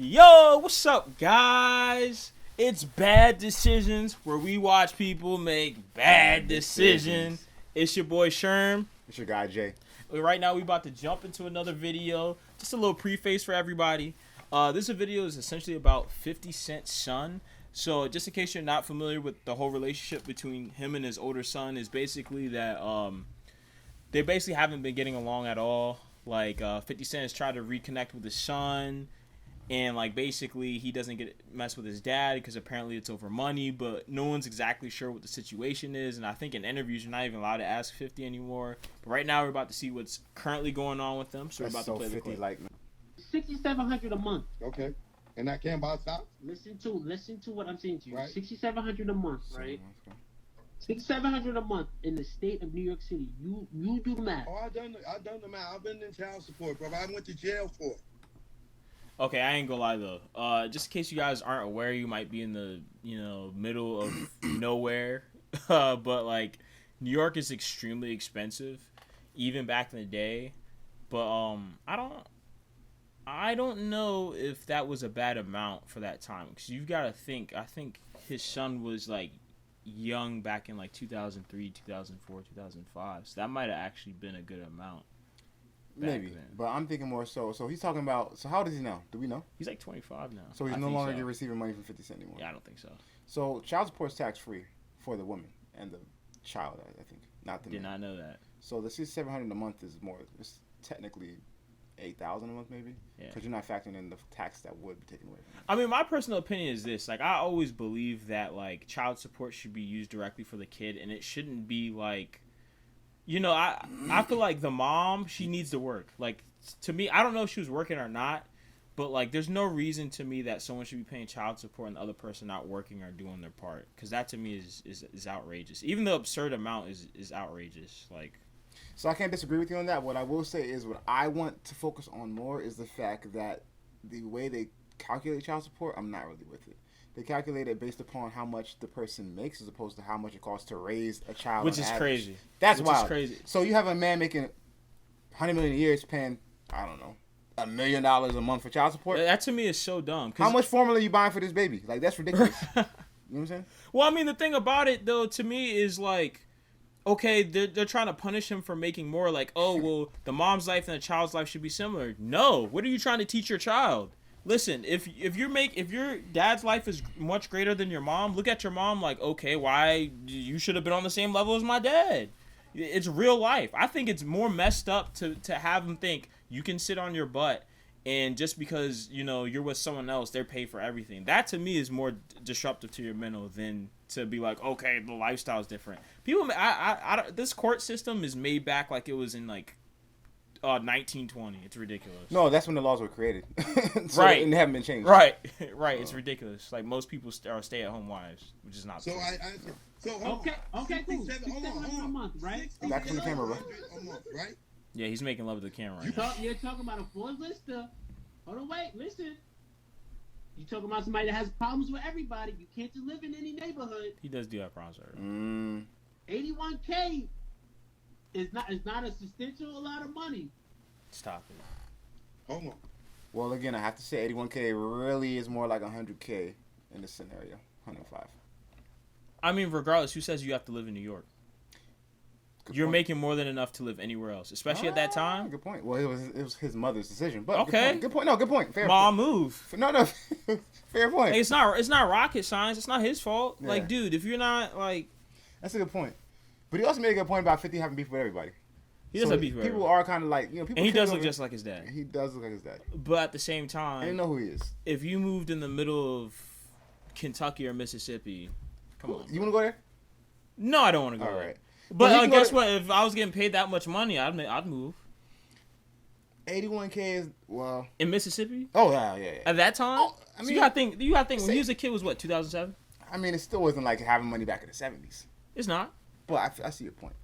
Yo, what's up, guys? It's Bad Decisions, where we watch people make bad decisions. It's your boy Sherm. It's your guy Jay. Right now, we about to jump into another video. Just a little preface for everybody. This video is essentially about 50 Cent's son. So, just in case you're not familiar with the whole relationship between him and his older son, is basically that they basically haven't been getting along at all. Like, 50 Cent has tried to reconnect with his son. And, like, basically, he doesn't mess with his dad because apparently it's over money, but no one's exactly sure what the situation is. And I think in interviews, you're not even allowed to ask 50 anymore. But right now, we're about to see what's currently going on with them. So we're about to play 50 the clip. $6,700 a month. Okay. And I can't buy stocks? Listen to what I'm saying to you. Right. $6,700 a month, right? $6,700 a month in the state of New York City. You do the math. Oh, I done the math. I've been in child support, bro. I went to jail for it. Okay, I ain't gonna lie though. Just in case you guys aren't aware, you might be in the middle of nowhere. But like, New York is extremely expensive, even back in the day. But I don't know if that was a bad amount for that time, because you've got to think. I think his son was like young back in like 2003, 2004, 2005. So that might have actually been a good amount. Maybe, but I'm thinking more so. So he's talking about. So how old is he now? Do we know? He's like 25 now. So he's no longer receiving money from 50 Cent anymore. Yeah, I don't think so. So child support is tax free for the woman and the child. I think not the. Did not know that. So the $6,700 a month is more. It's technically $8,000 a month, maybe. Yeah. Because you're not factoring in the tax that would be taken away from you. I mean, my personal opinion is this: like, I always believe that like child support should be used directly for the kid, and it shouldn't be like. I feel like the mom, she needs to work. Like, to me, I don't know if she was working or not, but, like, there's no reason to me that someone should be paying child support and the other person not working or doing their part. Because that, to me, is outrageous. Even the absurd amount is outrageous. Like, so I can't disagree with you on that. What I will say is what I want to focus on more is the fact that the way they calculate child support, I'm not really with it. They calculate it based upon how much the person makes as opposed to how much it costs to raise a child. Which is crazy. That's wild. Which is crazy. So you have a man making $100 million a year is paying, I don't know, $1 million a month for child support. That to me is so dumb. How much formula are you buying for this baby? Like, that's ridiculous. You know what I'm saying? Well, I mean, the thing about it, though, to me is like, okay, they're trying to punish him for making more. Like, oh, well, the mom's life and the child's life should be similar. No. What are you trying to teach your child? Listen, if your dad's life is much greater than your mom, look at your mom like, okay, why you should have been on the same level as my dad. It's real life. I think it's more messed up to have them think you can sit on your butt and just because you're with someone else, they're paid for everything. That to me is more disruptive to your mental than to be like, okay, the lifestyle's different. People, this court system is made back like it was in like 1920. It's ridiculous. No, that's when the laws were created. So, right. And they haven't been changed. Right. It's ridiculous. Like, most people are stay-at-home wives, which is not so true. Okay, cool. $6,700 a month, right? Back from the camera, bro. A month, right? Yeah, he's making love to the camera right now. You're talking about a four-lister. Hold on, wait, listen. You're talking about somebody that has problems with everybody. You can't just live in any neighborhood. He does do have problems with everybody. $81K is not a substantial lot of money. Stop it. Hold on. Well, again, I have to say 81K really is more like 100K in this scenario. 105. I mean, regardless, who says you have to live in New York? You're making more than enough to live anywhere else, especially at that time. Good point. Well, it was his mother's decision, but okay. Good point. No, good point. Fair. Mom, move. No. Fair point. Hey, it's not rocket science. It's not his fault. Yeah. Like, dude, if you're not like, that's a good point. But he also made a good point about 50 having beef with everybody. He does have beef with people everybody. Are kind of like, people. And he does look just like his dad. He does look like his dad. But at the same time, I didn't know who he is. If you moved in the middle of Kentucky or Mississippi, come on. You want to go there? No, I don't want to go All there. right. But guess what? If I was getting paid that much money, I'd move. 81K is, well, in Mississippi. Oh yeah. At that time, I mean, so you gotta think when he was a kid was what, 2007? I mean, it still wasn't like having money back in the 70s. It's not. But I see your point.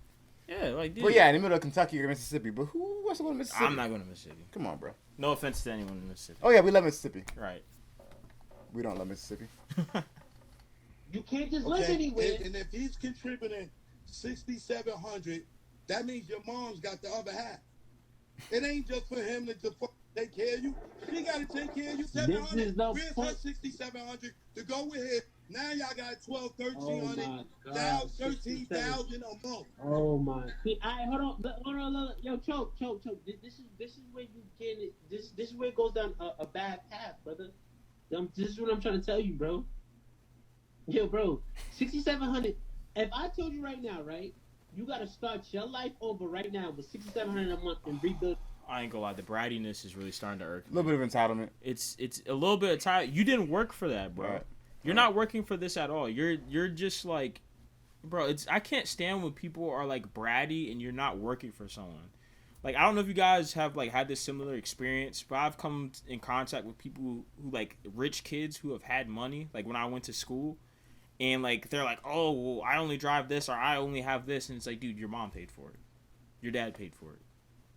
Yeah, like, dude. But yeah, in the middle of Kentucky or Mississippi. But who wants to go to Mississippi? I'm not going to Mississippi. Come on, bro. No offense to anyone in Mississippi. Oh yeah, we love Mississippi. Right. We don't love Mississippi. You can't just live anywhere. And if he's contributing $6,700, that means your mom's got the other half. It ain't just for him to take care of you. She got to take care of you. This 700. is the Where's her point. 6,700 to go with it? Now y'all got 12, Oh 1,300, my God. 13,000 a month. Oh my. See, hold on. Yo, choke. This is where you get it. This is where it goes down a bad path, brother. This is what I'm trying to tell you, bro. Yo, bro, 6,700. If I told you right now, right, you got to start your life over right now with 6,700 a month and rebuild. I ain't gonna lie, the brattiness is really starting to irk A little bit of entitlement. It's a little bit of time. You didn't work for that, bro. Right. You're not working for this at all. You're just like, bro. I can't stand when people are like bratty and you're not working for someone. Like, I don't know if you guys have like had this similar experience, but I've come in contact with people who like rich kids who have had money. Like when I went to school, and like they're like, oh, well, I only drive this or I only have this, and it's like, dude, your mom paid for it, your dad paid for it.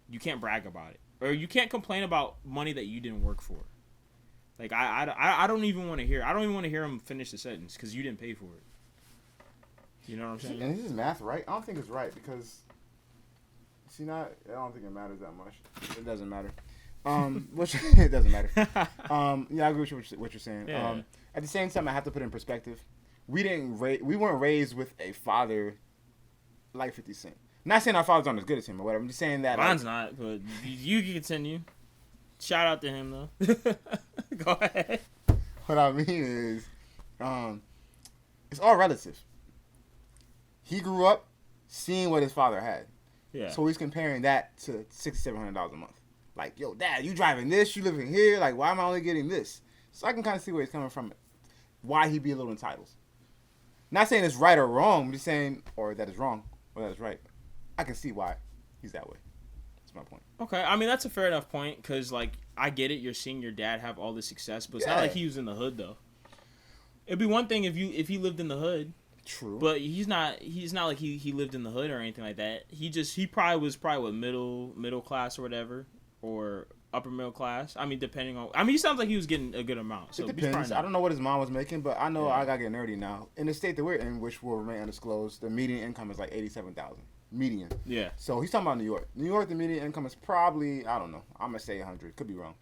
You can't brag about it, or you can't complain about money that you didn't work for. Like I don't even want to hear. I don't even want to hear him finish the sentence because you didn't pay for it. You know what I'm saying? And this is math, right? I don't think it's right because, see, not. I don't think it matters that much. It doesn't matter. It doesn't matter. Yeah, I agree with what you're saying. Yeah. At the same time, I have to put it in perspective. We weren't raised with a father like 50 Cent. Not saying our fathers aren't as good as him or whatever. I'm just saying that Mine's not, but you can continue. Shout out to him though. Go ahead. What I mean is, it's all relative. He grew up seeing what his father had, Yeah. so he's comparing that to $600-700 a month. Like, yo, Dad, you driving this? You living here? Like, why am I only getting this? So I can kind of see where he's coming from. Why he'd be a little entitled. Not saying it's right or wrong. I'm just saying, or that is wrong, or that is right. I can see why he's that way. That's my point. Okay, I mean that's a fair enough point because like I get it. You're seeing your dad have all this success, but it's not like he was in the hood though. It'd be one thing if he lived in the hood. True. But he's not like he lived in the hood or anything like that. He probably was what middle class or whatever, or upper middle class. I mean, depending on. I mean, he sounds like he was getting a good amount. So it depends. I don't know what his mom was making, but I know Yeah. I gotta get nerdy now. In the state that we're in, which will remain undisclosed, the median income is like $87,000 median. Yeah. So he's talking about New York. New York, the median income is probably, I don't know. I'm gonna say 100. Could be wrong.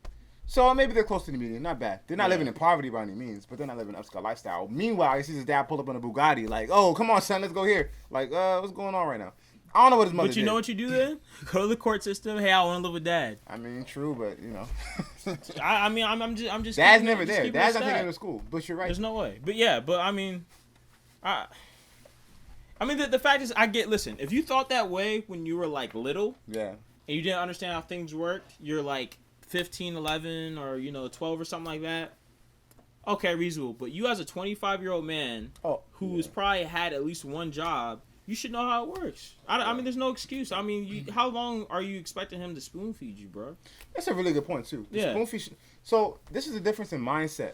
So maybe they're close to the median. Not bad. They're not living in poverty by any means, but they're not living an upscale lifestyle. Meanwhile, he sees his dad pull up on a Bugatti, like, "Oh, come on, son, let's go here." Like, what's going on right now? I don't know what his mother But you did. know what you do then? Go to the court system. Hey, I want to live with dad. I mean, true, but you know, I mean, I'm just. Dad's keeping it- never just there. keeping Dad's it not taking him stat. to school. But you're right. There's no way. But yeah, I mean, the fact is, listen, if you thought that way when you were like little Yeah. and you didn't understand how things worked, you're like 15, 11, or 12 or something like that. Okay, reasonable. But you as a 25-year-old man who's probably had at least one job, you should know how it works. I mean, there's no excuse. I mean, how long are you expecting him to spoon feed you, bro? That's a really good point too. The Yeah. spoon feed. So this is the difference in mindset,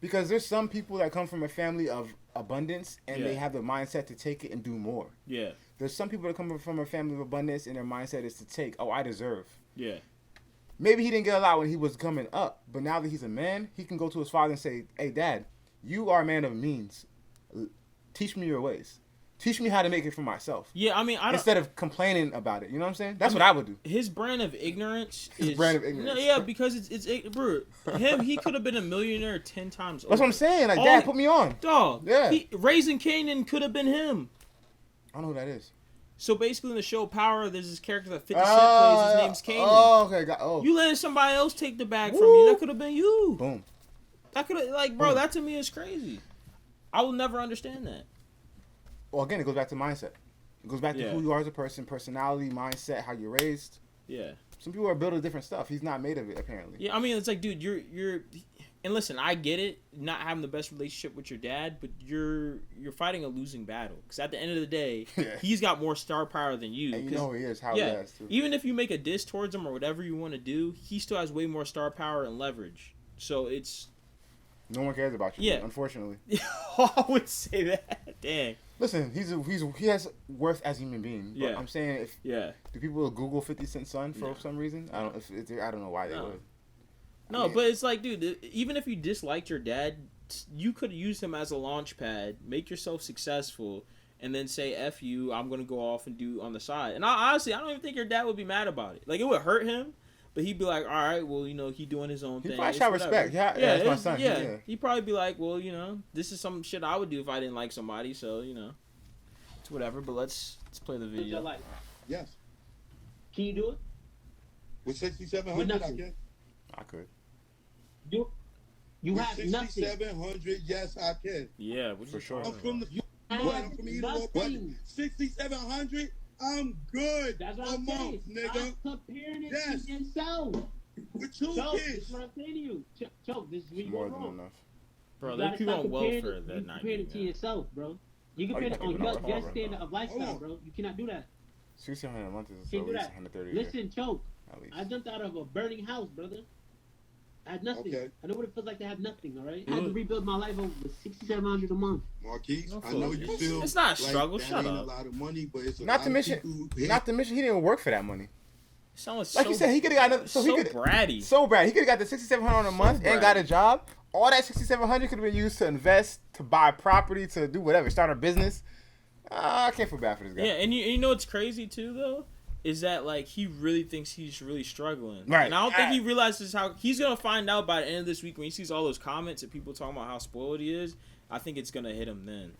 because there's some people that come from a family of abundance and they Yeah. have the mindset to take it and do more. Yeah, There's some people that come from a family of abundance and their mindset is to take. Oh, I deserve. yeah. Maybe he didn't get a lot when he was coming up, but now that he's a man, he can go to his father and say, "Hey, Dad, you are a man of means. Teach me your ways. Teach me how to make it for myself." Yeah, I mean, I don't. Instead of complaining about it, you know what I'm saying? That's what I would do. His brand of ignorance is brand of ignorance. No, yeah, because it's bro. He could have been a millionaire 10 times. That's what I'm saying. Like, Oh, Dad, put me on. Dog. Yeah. Raising Kanan could have been him. I don't know who that is. So basically, in the show Power, there's this character that 50 Cent plays. His name's Kanan. Oh, okay. You letting somebody else take the bag from Woo. you. That could have been you. Boom. That could have, like, bro, Boom. that to me is crazy. I will never understand that. Well, again, it goes back to mindset. It goes back to Yeah. who you are as a person, personality, mindset, how you're raised. Yeah. Some people are built of different stuff. He's not made of it, apparently. Yeah, I mean, it's like, dude, you're, and listen, I get it, not having the best relationship with your dad, but you're fighting a losing battle. Because at the end of the day, Yeah. he's got more star power than you. And you 'Cause- know who he is, how yeah, he is, too. even if you make a diss towards him or whatever you want to do, he still has way more star power and leverage. So it's, No one cares about you, Yeah. unfortunately. I would say that. Dang. Listen, he has worth as a human being. But Yeah. I'm saying, Yeah. do people Google 50 Cent son for No. some reason? I don't know why they No. would. No, mean- but it's like, dude, even if you disliked your dad, you could use him as a launch pad, make yourself successful, and then say, F you, I'm going to go off and do on the side. And honestly, I don't even think your dad would be mad about it. Like, it would hurt him, But he'd be like, all right, well, he doing his own He thing. probably It's show whatever. respect. Yeah, that's my it's- son. Yeah. Yeah. He'd probably be like, well, this is some shit I would do if I didn't like somebody. So it's whatever. But let's play the What's your video. life? Yes. Can you do it? With With 6,700, I nothing. can. I could. You With have nothing. 6,700, yes, I can. Yeah, what For you sure. talking I'm from about? the. have Well, I'm from either or budget. nothing. 6,700, I'm good. That's what a I'm month, saying. nigga. I'm comparing it Yes. to yourself. With 2 Choke, this kids. is what I'm saying to you. Choke, this is where you go More than wrong. enough. Bro, You there are gotta people stop on comparing welfare it. that You not compare it to getting that. yourself, bro. You compare you're it not on giving your no fuck, standard bro. of lifestyle, Hold on. bro. You cannot do that. 600 a month is Can't at do least that. 130 a year. Listen, Choke. At least. I jumped out of a burning house, brother. I had nothing. Okay. I know what it feels like to have nothing, all right? I had to Good. rebuild my life over with $6,700 a month. Marquise, No, I know fuck. you It's- feel it's not a struggle, Like shut that ain't up. a lot of money, but it's a Not lot to of mention, people who hate. not to mention, he didn't work for that money. It sounds Like so, you said, he could have got so he could bratty. so bad. He could have got the 6,700 a month and got a job. All that 6,700 could have been used to invest, to buy property, to do whatever, start a business. I can't feel bad for this guy. Yeah, and you know what's crazy too though is that like he really thinks he's really struggling, Right. And I don't think he realizes how he's gonna find out by the end of this week when he sees all those comments and people talking about how spoiled he is. I think it's gonna hit him then,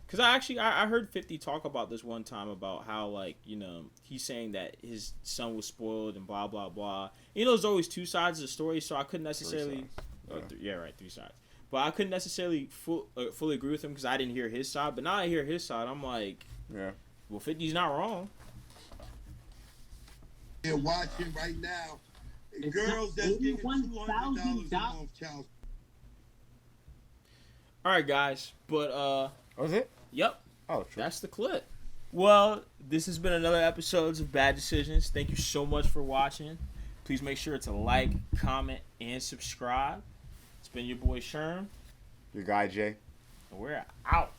because I heard 50 talk about this one time about how like he's saying that his son was spoiled and blah blah blah. There's always two sides of the story, so I couldn't necessarily. sides. 3 sides. But I couldn't necessarily fully agree with him because I didn't hear his side. But now I hear his side, I'm like, Yeah. well, 50's not wrong. They're watching right now. It's Girls not that's getting $200 $81,000 a month child. All right, guys. But Was it? yep, Oh, true. that's the clip. Well, this has been another episode of Bad Decisions. Thank you so much for watching. Please make sure to like, comment, and subscribe. It's been your boy Sherm, Your guy Jay. and we're out.